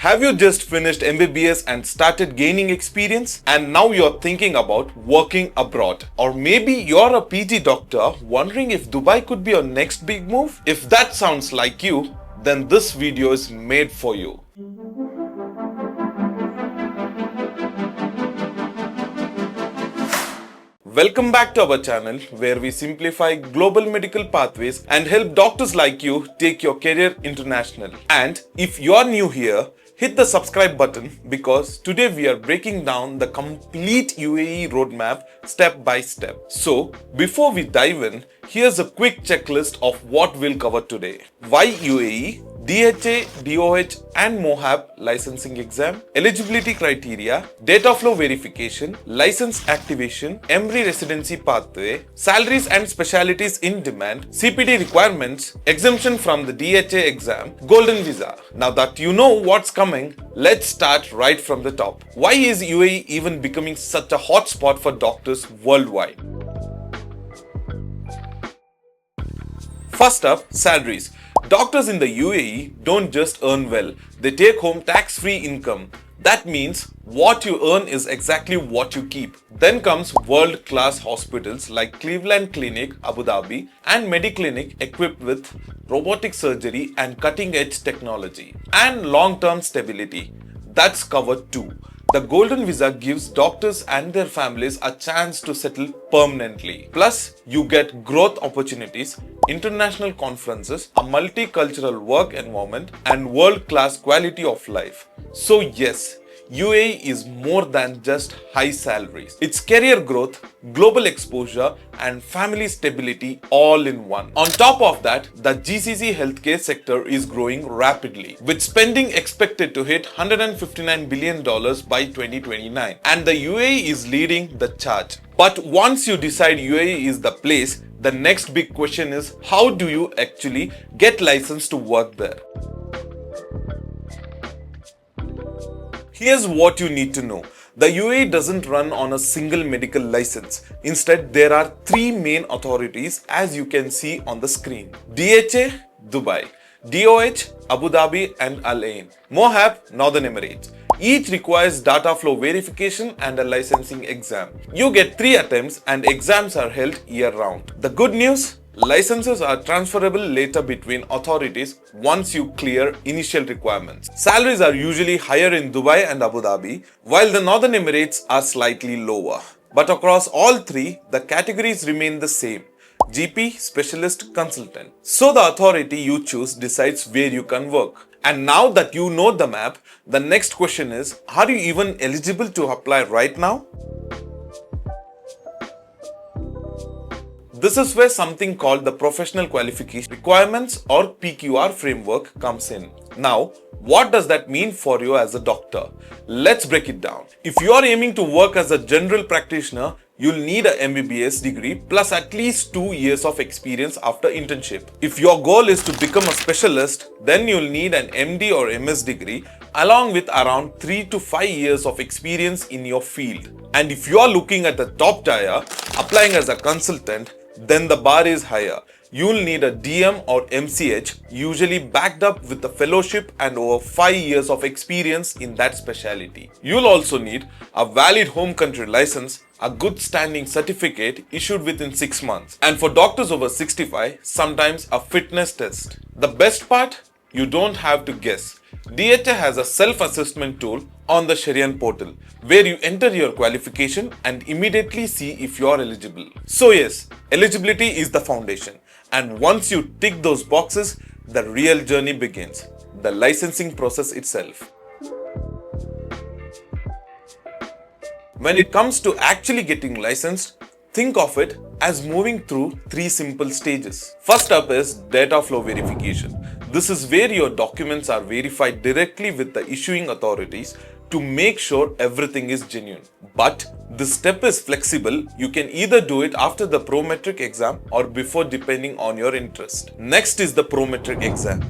Have you just finished MBBS and started gaining experience? And now you're thinking about working abroad. Or maybe you're a PG doctor wondering if Dubai could be your next big move? If that sounds like you, then this video is made for you. Welcome back to our channel where we simplify global medical pathways and help doctors like you take your career international. And if you are new here, hit the subscribe button because today we are breaking down the complete UAE roadmap step by step. So before we dive in, here's a quick checklist of what we'll cover today. Why UAE? DHA, DOH and MOHAB licensing exam, eligibility criteria, data flow verification, license activation, EMREE residency pathway, salaries and specialties in demand, CPD requirements, exemption from the DHA exam, golden visa. Now that you know what's coming, let's start right from the top. Why is UAE even becoming such a hotspot for doctors worldwide? First up, salaries. Doctors in the UAE don't just earn well, they take home tax-free income. That means what you earn is exactly what you keep. Then comes world-class hospitals like Cleveland Clinic, Abu Dhabi and Mediclinic equipped with robotic surgery and cutting-edge technology. And long-term stability. That's covered too. The golden visa gives doctors and their families a chance to settle permanently. Plus, you get growth opportunities, international conferences, a multicultural work environment, and world-class quality of life. So yes, UAE is more than just high salaries. It's career growth, global exposure, and family stability all in one. On top of that, the GCC healthcare sector is growing rapidly, with spending expected to hit $159 billion by 2029. And the UAE is leading the charge. But once you decide UAE is the place, the next big question is how do you actually get licensed to work there? Here's what you need to know. The UAE doesn't run on a single medical license. Instead, there are three main authorities as you can see on the screen. DHA, Dubai. DOH, Abu Dhabi and Al Ain. MOHAB, Northern Emirates. Each requires data flow verification and a licensing exam. You get 3 attempts and exams are held year-round. The good news? Licenses are transferable later between authorities once you clear initial requirements. Salaries are usually higher in Dubai and Abu Dhabi, while the Northern Emirates are slightly lower. But across all three, the categories remain the same. GP, Specialist, Consultant. So the authority you choose decides where you can work. And now that you know the map, the next question is, are you even eligible to apply right now? This is where something called the Professional Qualification Requirements or PQR framework comes in. Now, what does that mean for you as a doctor? Let's break it down. If you are aiming to work as a general practitioner, you'll need a MBBS degree plus at least 2 years of experience after internship. If your goal is to become a specialist, then you'll need an MD or MS degree along with around 3 to 5 years of experience in your field. And if you are looking at the top tier, applying as a consultant, then the bar is higher. You'll need a DM or MCH, usually backed up with a fellowship and over 5 years of experience in that specialty. You'll also need a valid home country license, a good standing certificate issued within 6 months. And for doctors over 65, sometimes a fitness test. The best part? You don't have to guess. DHA has a self-assessment tool on the Sharian portal where you enter your qualification and immediately see if you are eligible. So yes, eligibility is the foundation. And once you tick those boxes, the real journey begins. The licensing process itself. When it comes to actually getting licensed, think of it as moving through 3 simple stages. First up is data flow verification. This is where your documents are verified directly with the issuing authorities to make sure everything is genuine. But this step is flexible. You can either do it after the prometric exam or before depending on your interest. Next is the prometric exam.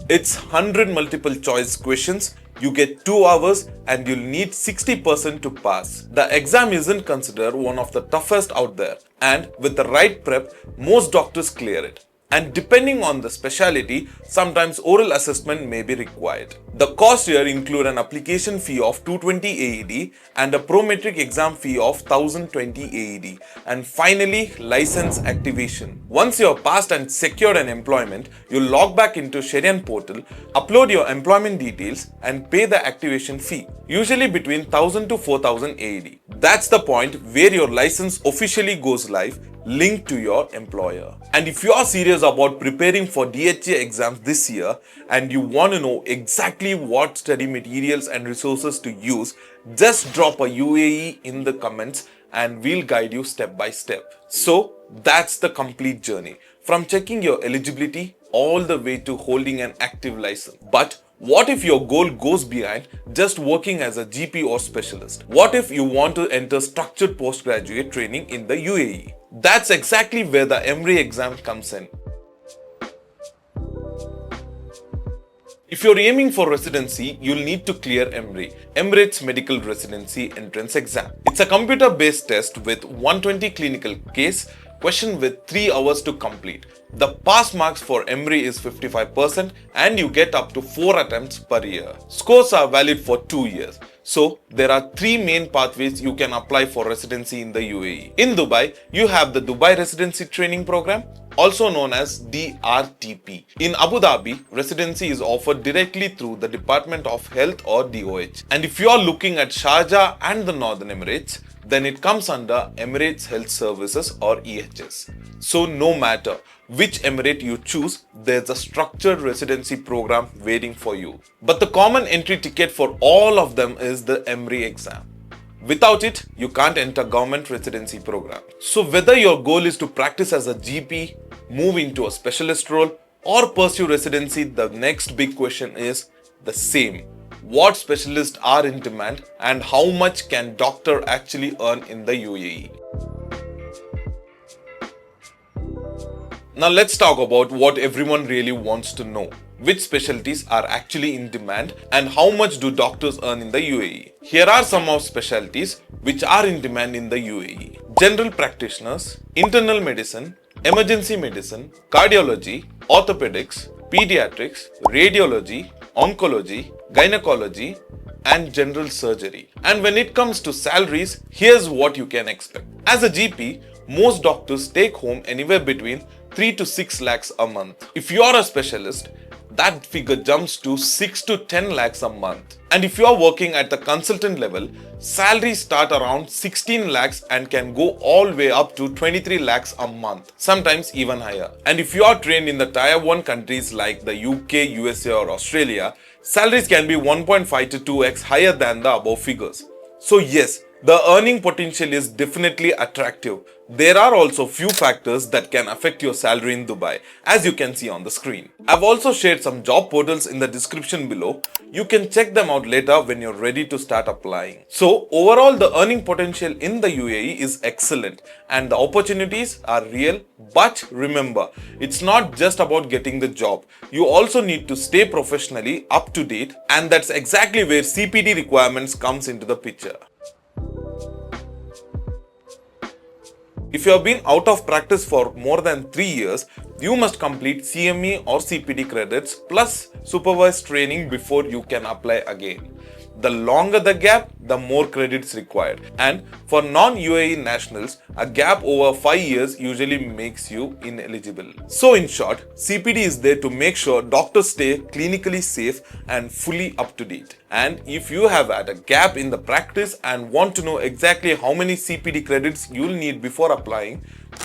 It's 100 multiple choice questions. You get 2 hours and you'll need 60% to pass. The exam isn't considered one of the toughest out there, and with the right prep, most doctors clear it. And depending on the specialty, sometimes oral assessment may be required. The costs here include an application fee of 220 AED and a prometric exam fee of 1020 AED. And finally, license activation. Once you have passed and secured an employment, you log back into Sharian portal, upload your employment details and pay the activation fee, usually between 1000 to 4000 AED. That's the point where your license officially goes live, linked to your employer. And if you are serious about preparing for DHA exams this year and you want to know exactly what study materials and resources to use, just drop a UAE in the comments and we'll guide you step by step. So that's the complete journey, from checking your eligibility all the way to holding an active license. But what if your goal goes behind just working as a GP or specialist? What if you want to enter structured postgraduate training in the UAE? That's exactly where the EMREE exam comes in. If you're aiming for residency, you'll need to clear EMREE, Emirates Medical Residency Entrance Exam. It's a computer-based test with 120 clinical case question with 3 hours to complete. The pass marks for EMREE is 55% and you get up to 4 attempts per year. Scores are valid for 2 years. So there are 3 main pathways you can apply for residency in the UAE. In Dubai, you have the Dubai Residency Training Program, also known as DRTP. In Abu Dhabi, residency is offered directly through the Department of Health or DOH. And if you are looking at Sharjah and the Northern Emirates, then it comes under Emirates Health Services or EHS. So no matter which emirate you choose, there's a structured residency program waiting for you. But the common entry ticket for all of them is the EMREE exam. Without it, you can't enter government residency program. So whether your goal is to practice as a GP, move into a specialist role, or pursue residency, the next big question is the same. What specialists are in demand and how much can doctor actually earn in the UAE? Now let's talk about what everyone really wants to know. Which specialties are actually in demand and how much do doctors earn in the UAE? Here are some of specialties which are in demand in the UAE. General practitioners, internal medicine, emergency medicine, cardiology, orthopedics, pediatrics, radiology, oncology, gynecology, and general surgery. And when it comes to salaries, here's what you can expect. As a GP, most doctors take home anywhere between 3 to 6 lakhs a month. If you are a specialist, that figure jumps to 6 to 10 lakhs a month. And if you are working at the consultant level, salaries start around 16 lakhs and can go all the way up to 23 lakhs a month, sometimes even higher. And if you are trained in the Tier 1 countries like the UK, USA or Australia, salaries can be 1.5 to 2x higher than the above figures. So yes, the earning potential is definitely attractive. There are also few factors that can affect your salary in Dubai, as you can see on the screen. I've also shared some job portals in the description below. You can check them out later when you're ready to start applying. So overall, the earning potential in the UAE is excellent and the opportunities are real. But remember, it's not just about getting the job. You also need to stay professionally up to date, and that's exactly where CPD requirements comes into the picture. If you have been out of practice for more than 3 years, you must complete CME or CPD credits plus supervised training before you can apply again. The longer the gap, the more credits required. And for non-UAE nationals, a gap over 5 years usually makes you ineligible. So in short, CPD is there to make sure doctors stay clinically safe and fully up to date. And if you have had a gap in the practice and want to know exactly how many CPD credits you'll need before applying,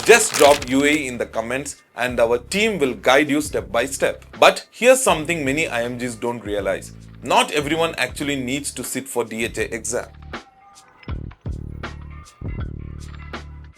just drop UAE in the comments and our team will guide you step by step. But here's something many IMGs don't realize. Not everyone actually needs to sit for DHA exam.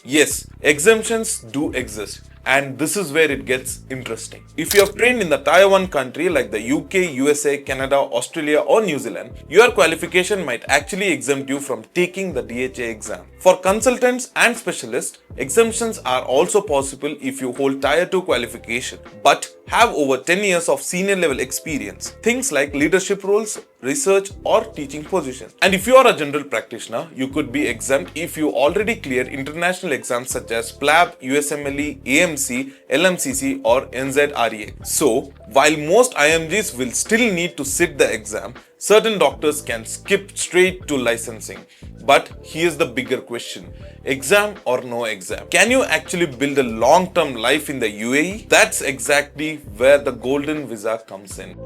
Yes, exemptions do exist, and this is where it gets interesting. If you have trained in the Tier 1 country like the UK, USA, Canada, Australia or New Zealand, your qualification might actually exempt you from taking the DHA exam. For consultants and specialists, exemptions are also possible if you hold Tier 2 qualification but have over 10 years of senior level experience, things like leadership roles, research or teaching positions. And if you are a general practitioner, you could be exempt if you already cleared international exams such as PLAB, USMLE, AMC NMC, LMCC or NZREA. So, while most IMGs will still need to sit the exam, certain doctors can skip straight to licensing. But here's the bigger question. Exam or no exam? Can you actually build a long-term life in the UAE? That's exactly where the golden visa comes in.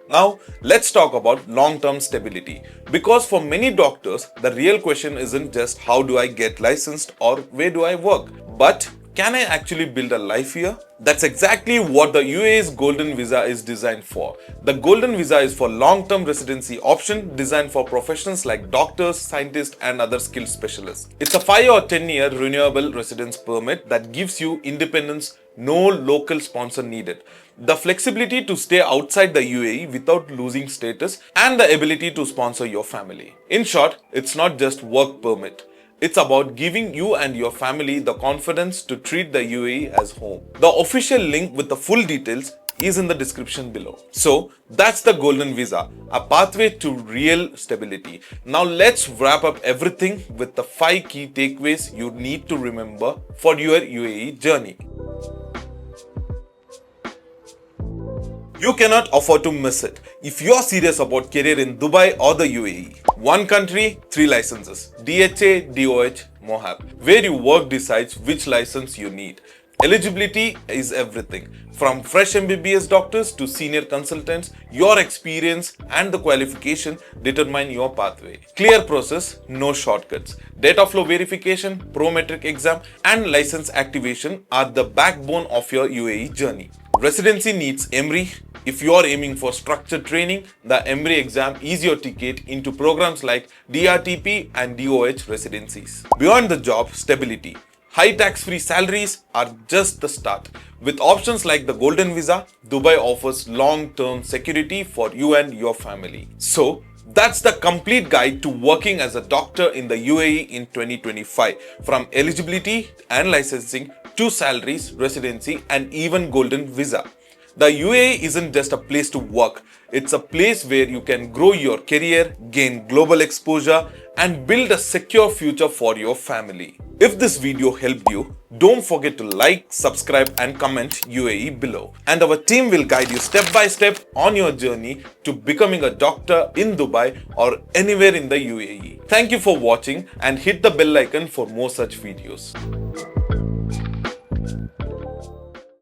Now, let's talk about long-term stability. Because for many doctors, the real question isn't just how do I get licensed or where do I work, but can I actually build a life here? That's exactly what the UAE's Golden Visa is designed for. The Golden Visa is for long-term residency option designed for professions like doctors, scientists and other skilled specialists. It's a 5 or 10-year renewable residence permit that gives you independence, no local sponsor needed, the flexibility to stay outside the UAE without losing status, and the ability to sponsor your family. In short, it's not just work permit. It's about giving you and your family the confidence to treat the UAE as home. The official link with the full details is in the description below. So that's the Golden Visa, a pathway to real stability. Now let's wrap up everything with the 5 key takeaways you need to remember for your UAE journey. You cannot afford to miss it. If you are serious about career in Dubai or the UAE, 1 country, 3 licenses, DHA, DOH, MOHAB. Where you work decides which license you need. Eligibility is everything. From fresh MBBS doctors to senior consultants, your experience and the qualification determine your pathway. Clear process, no shortcuts. Data flow verification, prometric exam and license activation are the backbone of your UAE journey. Residency needs EMREE. If you are aiming for structured training, the EMREE exam is your ticket into programs like DRTP and DOH residencies. Beyond the job, stability. High tax-free salaries are just the start. With options like the Golden Visa, Dubai offers long-term security for you and your family. So, that's the complete guide to working as a doctor in the UAE in 2025. From eligibility and licensing to salaries, residency and even Golden Visa. The UAE isn't just a place to work, it's a place where you can grow your career, gain global exposure and build a secure future for your family. If this video helped you, don't forget to like, subscribe and comment UAE below. And our team will guide you step by step on your journey to becoming a doctor in Dubai or anywhere in the UAE. Thank you for watching and hit the bell icon for more such videos.